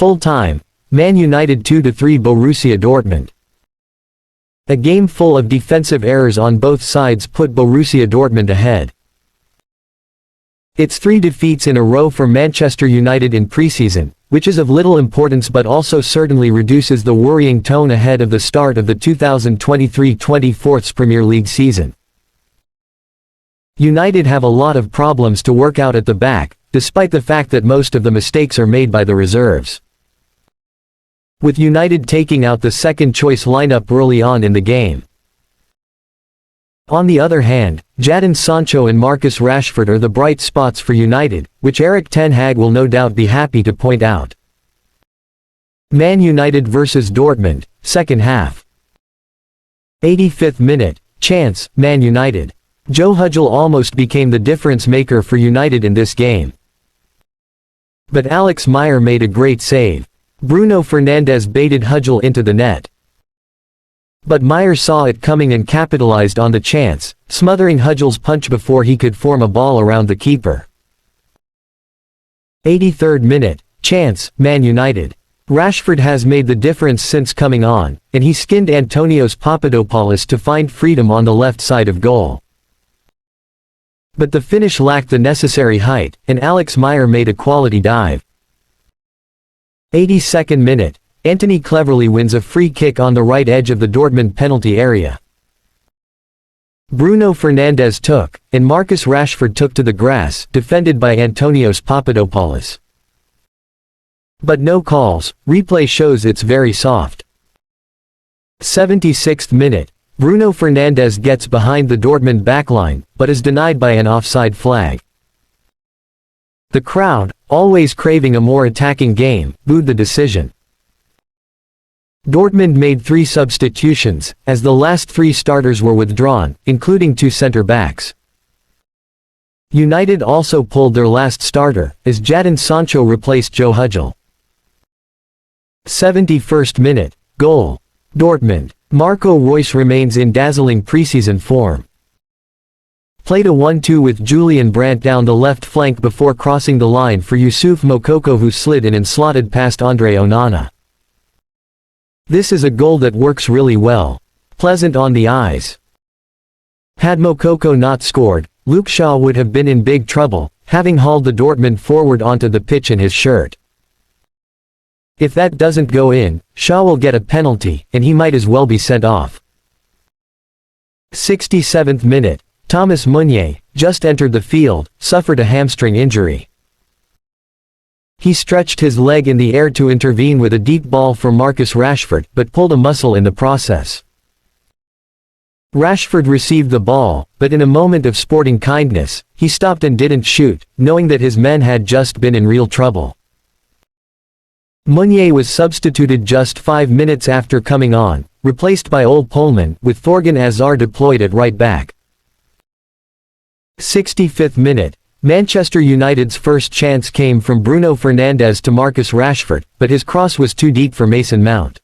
Full time, Man United 2-3 Borussia Dortmund. A game full of defensive errors on both sides put Borussia Dortmund ahead. It's 3 defeats in a row for Manchester United in pre-season, which is of little importance but also certainly reduces the worrying tone ahead of the start of the 2023-24 Premier League season. United have a lot of problems to work out at the back, despite the fact that most of the mistakes are made by the reserves. With United taking out the second-choice lineup early on in the game. On the other hand, Jadon Sancho and Marcus Rashford are the bright spots for United, which Erik ten Hag will no doubt be happy to point out. Man United vs Dortmund, second half. 85th minute, chance, Man United. Joe Hudgel almost became the difference maker for United in this game. But Alex Meyer made a great save. Bruno Fernandes baited Hudgel into the net. But Meyer saw it coming and capitalized on the chance, smothering Hudgel's punch before he could form a ball around the keeper. 83rd minute, chance, Man United. Rashford has made the difference since coming on, and he skinned Antonios Papadopoulos to find freedom on the left side of goal. But the finish lacked the necessary height, and Alex Meyer made a quality dive. 82nd minute, Anthony cleverly wins a free kick on the right edge of the Dortmund penalty area. Bruno Fernandes took, and Marcus Rashford took to the grass, defended by Antonios Papadopoulos. But no calls, replay shows it's very soft. 76th minute, Bruno Fernandes gets behind the Dortmund backline, but is denied by an offside flag. The crowd, always craving a more attacking game, booed the decision. Dortmund made 3 substitutions, as the last 3 starters were withdrawn, including 2 centre-backs. United also pulled their last starter, as Jadon Sancho replaced Joe Hudgel. 71st minute, goal. Dortmund. Marco Reus remains in dazzling preseason form. Played a 1-2 with Julian Brandt down the left flank before crossing the line for Youssouf Moukoko, who slid in and slotted past Andre Onana. This is a goal that works really well. Pleasant on the eyes. Had Moukoko not scored, Luke Shaw would have been in big trouble, having hauled the Dortmund forward onto the pitch in his shirt. If that doesn't go in, Shaw will get a penalty, and he might as well be sent off. 67th minute, Thomas Meunier, just entered the field, suffered a hamstring injury. He stretched his leg in the air to intervene with a deep ball for Marcus Rashford, but pulled a muscle in the process. Rashford received the ball, but in a moment of sporting kindness, he stopped and didn't shoot, knowing that his men had just been in real trouble. Meunier was substituted just 5 minutes after coming on, replaced by Ole Pullman, with Thorgan Hazard deployed at right back. 65th minute, Manchester United's first chance came from Bruno Fernandes to Marcus Rashford, but his cross was too deep for Mason Mount.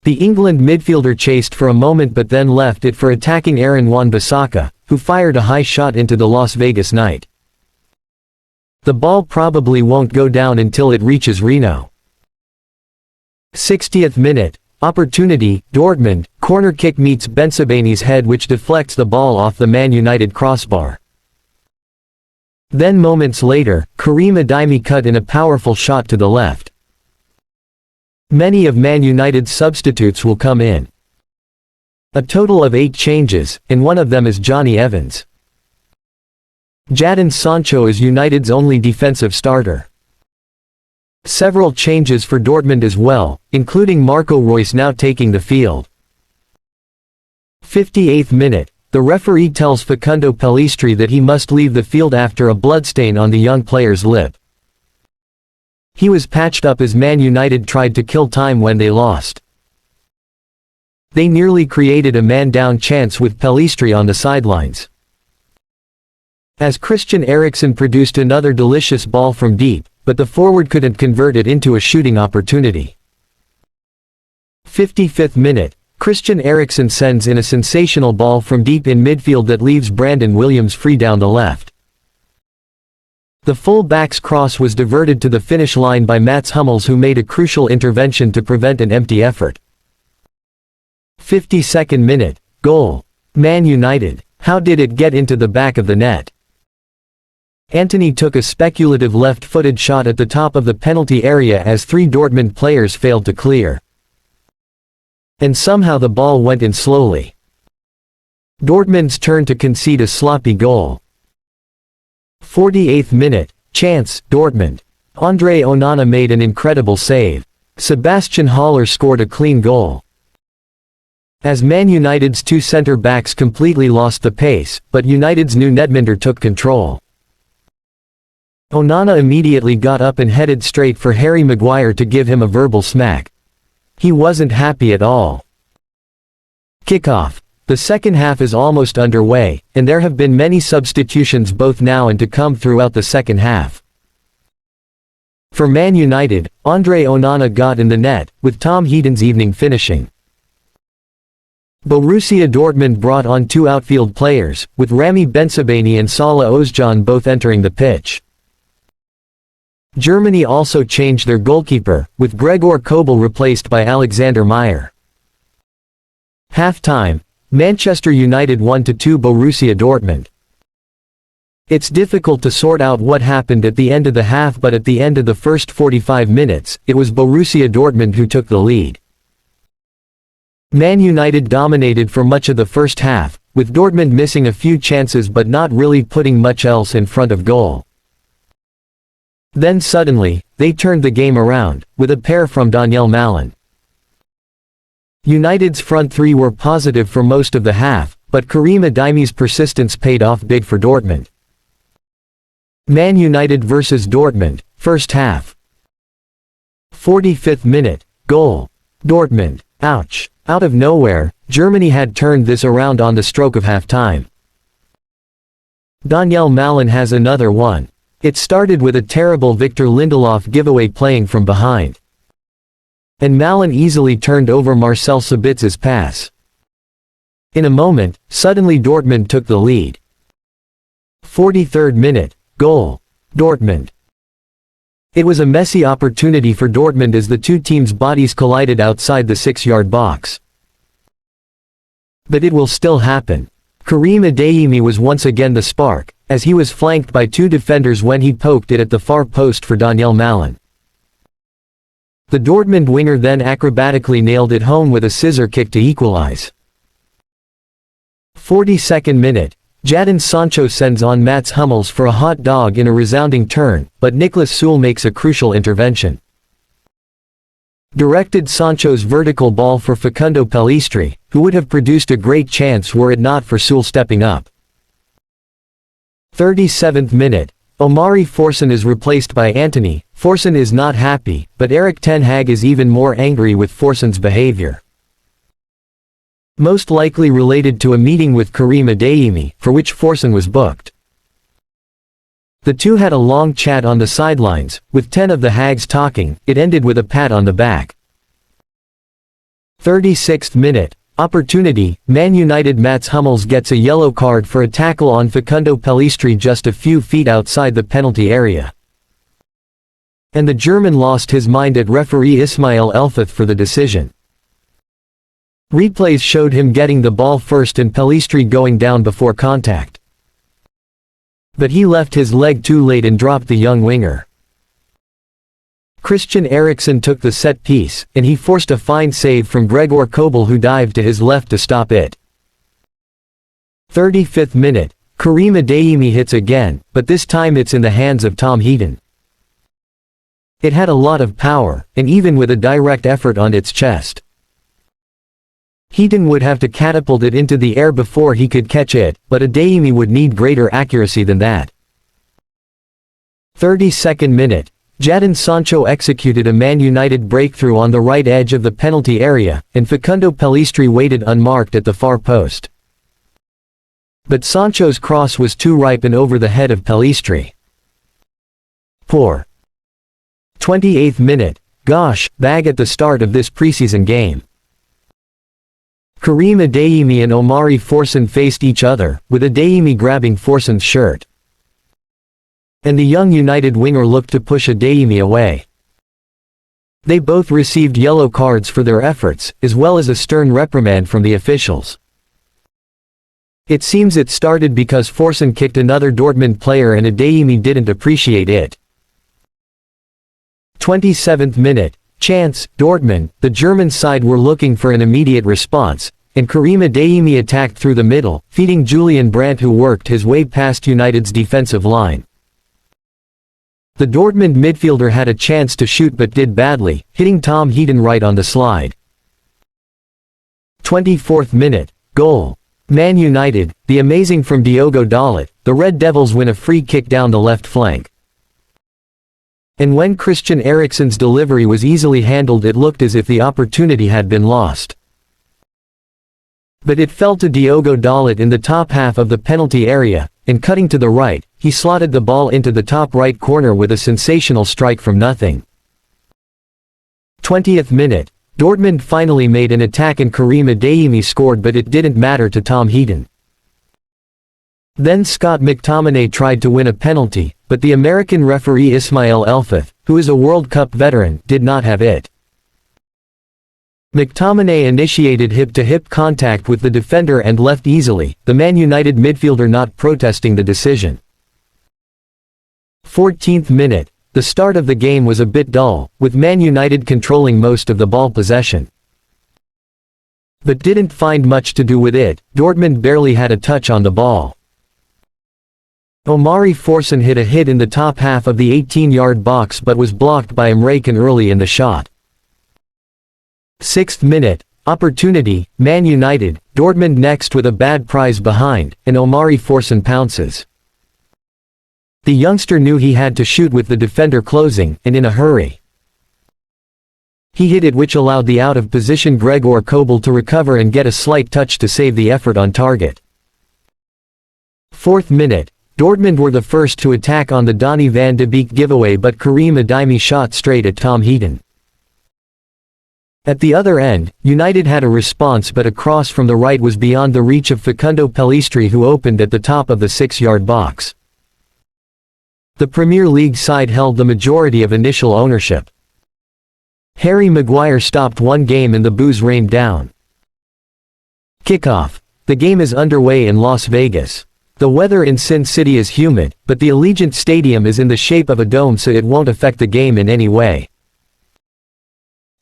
The England midfielder chased for a moment but then left it for attacking Aaron Wan-Bissaka, who fired a high shot into the Las Vegas night. The ball probably won't go down until it reaches Reno. 60th minute, opportunity, Dortmund, corner kick meets Bensebaini's head, which deflects the ball off the Man United crossbar. Then moments later, Karim Adeyemi cut in a powerful shot to the left. Many of Man United's substitutes will come in. A total of 8 changes, and one of them is Johnny Evans. Jadon Sancho is United's only defensive starter. Several changes for Dortmund as well, including Marco Reus now taking the field. 58th minute. The referee tells Facundo Pellistri that he must leave the field after a bloodstain on the young player's lip. He was patched up as Man United tried to kill time when they lost. They nearly created a man-down chance with Pellistri on the sidelines. As Christian Eriksen produced another delicious ball from deep, but the forward couldn't convert it into a shooting opportunity. 55th minute. Christian Eriksen sends in a sensational ball from deep in midfield that leaves Brandon Williams free down the left. The full-back's cross was diverted to the finish line by Mats Hummels, who made a crucial intervention to prevent an empty effort. 52nd minute, goal. Man United. How did it get into the back of the net? Antony took a speculative left-footed shot at the top of the penalty area as 3 Dortmund players failed to clear. And somehow the ball went in slowly. Dortmund's turn to concede a sloppy goal. 48th minute, chance, Dortmund. Andre Onana made an incredible save. Sebastian Haller scored a clean goal. As Man United's 2 centre-backs completely lost the pace, but United's new netminder took control. Onana immediately got up and headed straight for Harry Maguire to give him a verbal smack. He wasn't happy at all. Kickoff. The second half is almost underway, and there have been many substitutions both now and to come throughout the second half. For Man United, Andre Onana got in the net, with Tom Heaton's evening finishing. Borussia Dortmund brought on 2 outfield players, with Rami Bensebaini and Salah Özcan both entering the pitch. Germany also changed their goalkeeper, with Gregor Kobel replaced by Alexander Meyer. Half-time. Manchester United 1-2 Borussia Dortmund. It's difficult to sort out what happened at the end of the half, but at the end of the first 45 minutes, it was Borussia Dortmund who took the lead. Man United dominated for much of the first half, with Dortmund missing a few chances but not really putting much else in front of goal. Then suddenly, they turned the game around, with a pair from Daniel Malen. United's front 3 were positive for most of the half, but Karim Adeyemi's persistence paid off big for Dortmund. Man United vs Dortmund, first half. 45th minute, goal. Dortmund. Ouch. Out of nowhere, Germany had turned this around on the stroke of half-time. Daniel Malen has another one. It started with a terrible Victor Lindelof giveaway playing from behind. And Malen easily turned over Marcel Sabitz's pass. In a moment, suddenly Dortmund took the lead. 43rd minute, goal. Dortmund. It was a messy opportunity for Dortmund as the 2 teams' bodies collided outside the 6-yard box. But it will still happen. Karim Adeyemi was once again the spark, as he was flanked by 2 defenders when he poked it at the far post for Daniel Malen. The Dortmund winger then acrobatically nailed it home with a scissor kick to equalize. 42nd minute, Jadon Sancho sends on Mats Hummels for a hot dog in a resounding turn, but Niklas Süle makes a crucial intervention. Directed Sancho's vertical ball for Facundo Pellistri, who would have produced a great chance were it not for Süle stepping up. 37th minute, Omari Forson is replaced by Antony. Forson is not happy, but Erik ten Hag is even more angry with Forson's behavior. Most likely related to a meeting with Karim Adeyemi, for which Forson was booked. The 2 had a long chat on the sidelines, with 10 of the Hags talking. It ended with a pat on the back. 36th minute, opportunity, Man United. Mats Hummels gets a yellow card for a tackle on Facundo Pellistri just a few feet outside the penalty area. And the German lost his mind at referee Ismail Elfath for the decision. Replays showed him getting the ball first and Pellistri going down before contact. But he left his leg too late and dropped the young winger. Christian Eriksen took the set piece, and he forced a fine save from Gregor Kobel, who dived to his left to stop it. 35th minute, Karim Adeyemi hits again, but this time it's in the hands of Tom Heaton. It had a lot of power, and even with a direct effort on its chest. Heaton would have to catapult it into the air before he could catch it, but Adeyemi would need greater accuracy than that. 32nd minute, Jadon Sancho executed a Man United breakthrough on the right edge of the penalty area, and Facundo Pellistri waited unmarked at the far post. But Sancho's cross was too ripe and over the head of Pellistri. Poor. 28th minute, gosh, bag at the start of this preseason game. Karim Adeyemi and Omari Forson faced each other, with Adeyemi grabbing Forson's shirt. and the young United winger looked to push Adeyemi away. They both received yellow cards for their efforts, as well as a stern reprimand from the officials. It seems it started because Forsen kicked another Dortmund player and Adeyemi didn't appreciate it. 27th minute. Chance, Dortmund, the German side were looking for an immediate response, and Karim Adeyemi attacked through the middle, feeding Julian Brandt, who worked his way past United's defensive line. The Dortmund midfielder had a chance to shoot but did badly, hitting Tom Heaton right on the slide. 24th minute. Goal. Man United, the amazing from Diogo Dalot, the Red Devils win a free kick down the left flank. And when Christian Eriksen's delivery was easily handled, it looked as if the opportunity had been lost. But it fell to Diogo Dalot in the top half of the penalty area, and cutting to the right, he slotted the ball into the top right corner with a sensational strike from nothing. 20th minute. Dortmund finally made an attack and Karim Adeyemi scored, but it didn't matter to Tom Heaton. Then Scott McTominay tried to win a penalty, but the American referee Ismail Elfeth, who is a World Cup veteran, did not have it. McTominay initiated hip-to-hip contact with the defender and left easily, the Man United midfielder not protesting the decision. 14th minute. The start of the game was a bit dull, with Man United controlling most of the ball possession. But didn't find much to do with it. Dortmund barely had a touch on the ball. Omari Forsen hit a hit in the top half of the 18-yard box but was blocked by Emre Can early in the shot. 6th minute. Opportunity, Man United, Dortmund next with a bad prize behind, and Omari Forsen pounces. The youngster knew he had to shoot with the defender closing, and in a hurry. He hit it, which allowed the out-of-position Gregor Kobel to recover and get a slight touch to save the effort on target. 4th minute. Dortmund were the first to attack on the Donny van de Beek giveaway, but Karim Adeyemi shot straight at Tom Heaton. At the other end, United had a response, but a cross from the right was beyond the reach of Facundo Pellistri, who opened at the top of the 6-yard box. The Premier League side held the majority of initial ownership. Harry Maguire stopped one game and the boos rained down. Kickoff. The game is underway in Las Vegas. The weather in Sin City is humid, but the Allegiant Stadium is in the shape of a dome, so it won't affect the game in any way.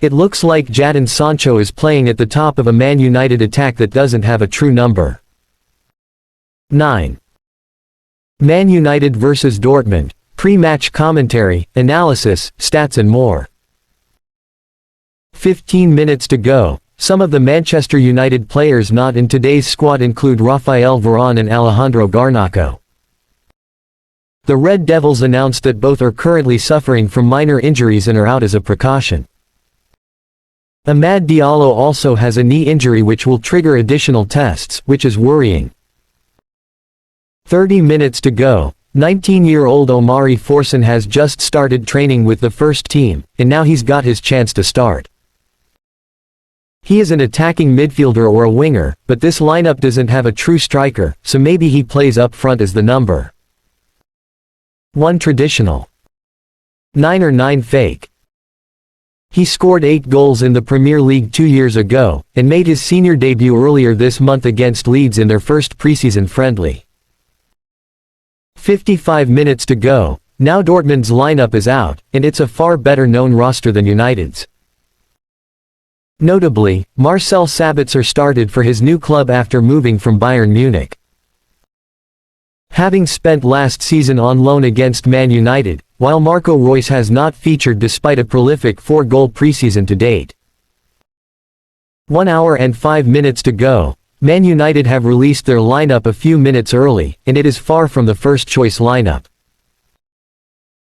It looks like Jadon Sancho is playing at the top of a Man United attack that doesn't have a true number. 9. Man United vs Dortmund, pre-match commentary, analysis, stats and more. 15 minutes to go. Some of the Manchester United players not in today's squad include Rafael Varane and Alejandro Garnacho. The Red Devils announced that both are currently suffering from minor injuries and are out as a precaution. Amad Diallo also has a knee injury which will trigger additional tests, which is worrying. 30 minutes to go. 19-year-old Omari Forsen has just started training with the first team, and now he's got his chance to start. He is an attacking midfielder or a winger, but this lineup doesn't have a true striker, so maybe he plays up front as the number 1 traditional 9 or 9 fake. He scored 8 goals in the Premier League 2 years ago, and made his senior debut earlier this month against Leeds in their first preseason friendly. 55 minutes to go. Now Dortmund's lineup is out, and it's a far better known roster than United's. Notably, Marcel Sabitzer started for his new club after moving from Bayern Munich. Having spent last season on loan against Man United, while Marco Reus has not featured despite a prolific 4-goal preseason to date. 1 hour and 5 minutes to go. Man United have released their lineup a few minutes early, and it is far from the first-choice lineup.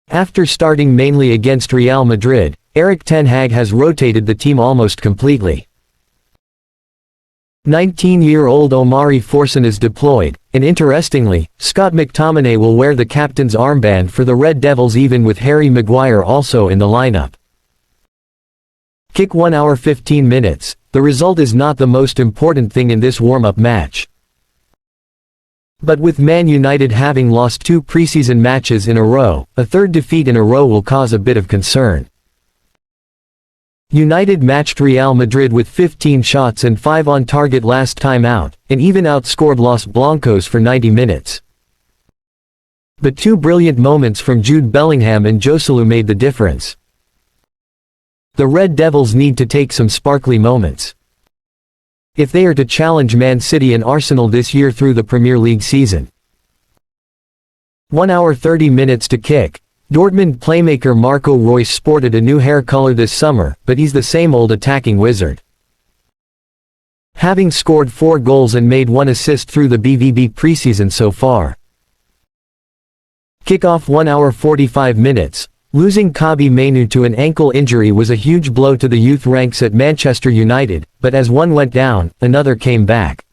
After starting mainly against Real Madrid, Erik ten Hag has rotated the team almost completely. 19-year-old Omari Forsen is deployed, and interestingly, Scott McTominay will wear the captain's armband for the Red Devils even with Harry Maguire also in the lineup. Kick 1 hour 15 minutes. The result is not the most important thing in this warm-up match. But with Man United having lost 2 preseason matches in a row, a third defeat in a row will cause a bit of concern. United matched Real Madrid with 15 shots and 5 on target last time out, and even outscored Los Blancos for 90 minutes. But 2 brilliant moments from Jude Bellingham and Joselu made the difference. The Red Devils need to take some sparkly moments if they are to challenge Man City and Arsenal this year through the Premier League season. 1 hour 30 minutes to kick. Dortmund playmaker Marco Reus sported a new hair color this summer, but he's the same old attacking wizard. Having scored 4 goals and made 1 assist through the BVB preseason so far. Kickoff 1 hour 45 minutes. Losing Kobbie Mainoo to an ankle injury was a huge blow to the youth ranks at Manchester United, but as one went down, another came back.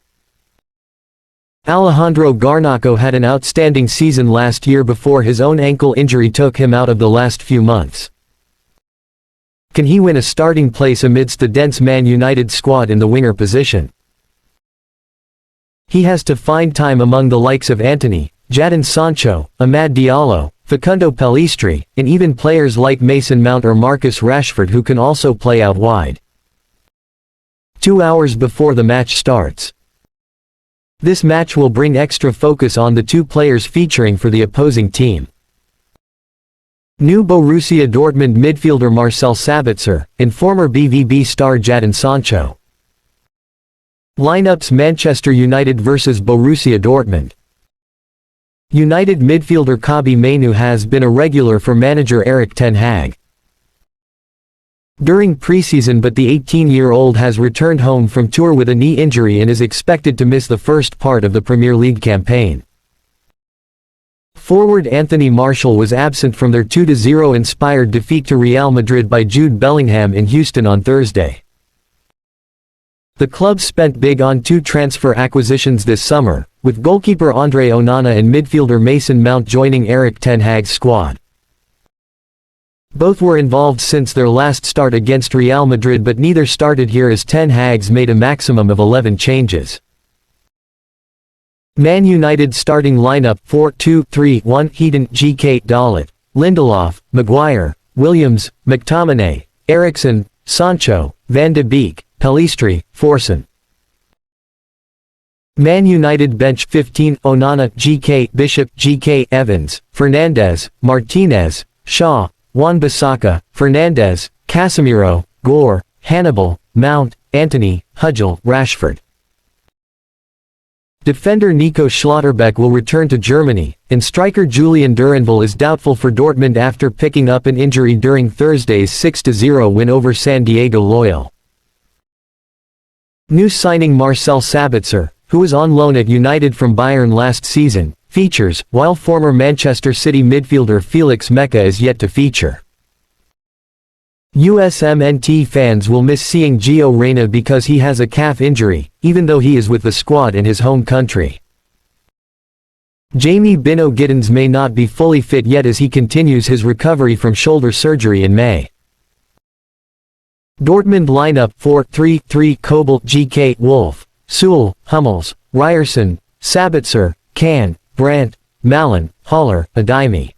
Alejandro Garnacho had an outstanding season last year before his own ankle injury took him out of the last few months. Can he win a starting place amidst the dense Man United squad in the winger position? He has to find time among the likes of Antony, Jadon Sancho, Amad Diallo, Facundo Pellistri, and even players like Mason Mount or Marcus Rashford who can also play out wide. 2 hours before the match starts. This match will bring extra focus on the 2 players featuring for the opposing team. New Borussia Dortmund midfielder Marcel Sabitzer, and former BVB star Jadon Sancho. Lineups: Manchester United vs Borussia Dortmund. United midfielder Kobbie Mainoo has been a regular for manager Erik ten Hag during preseason, but the 18-year-old has returned home from tour with a knee injury and is expected to miss the first part of the Premier League campaign. Forward Anthony Martial was absent from their 2-0 inspired defeat to Real Madrid by Jude Bellingham in Houston on Thursday. The club spent big on 2 transfer acquisitions this summer, with goalkeeper Andre Onana and midfielder Mason Mount joining Erik ten Hag's squad. Both were involved since their last start against Real Madrid, but neither started here as ten Hag's made a maximum of 11 changes. Man United starting lineup: 4-2-3-1. Hedin, GK, Dalot, Lindelof, Maguire, Williams, McTominay, Eriksen, Sancho, Van de Beek, Pellistri, Forson. Man United bench: 15, Onana, GK, Bishop, GK, Evans, Fernandes, Martinez, Shaw, Wan-Bissaka, Fernandes, Casemiro, Gore, Hannibal, Mount, Antony, Hudgel, Rashford. Defender Nico Schlotterbeck will return to Germany, and striker Julian Duranville is doubtful for Dortmund after picking up an injury during Thursday's 6-0 win over San Diego Loyal. New signing Marcel Sabitzer, who was on loan at United from Bayern last season, features, while former Manchester City midfielder Felix Mecca is yet to feature. USMNT fans will miss seeing Gio Reyna because he has a calf injury, even though he is with the squad in his home country. Jamie Bino Giddens may not be fully fit yet as he continues his recovery from shoulder surgery in May. Dortmund lineup: 4-3-3. Kobel, GK, Wolf, Sewell, Hummels, Ryerson, Sabitzer, Kahn, Brandt, Malen, Haller, Adeyemi.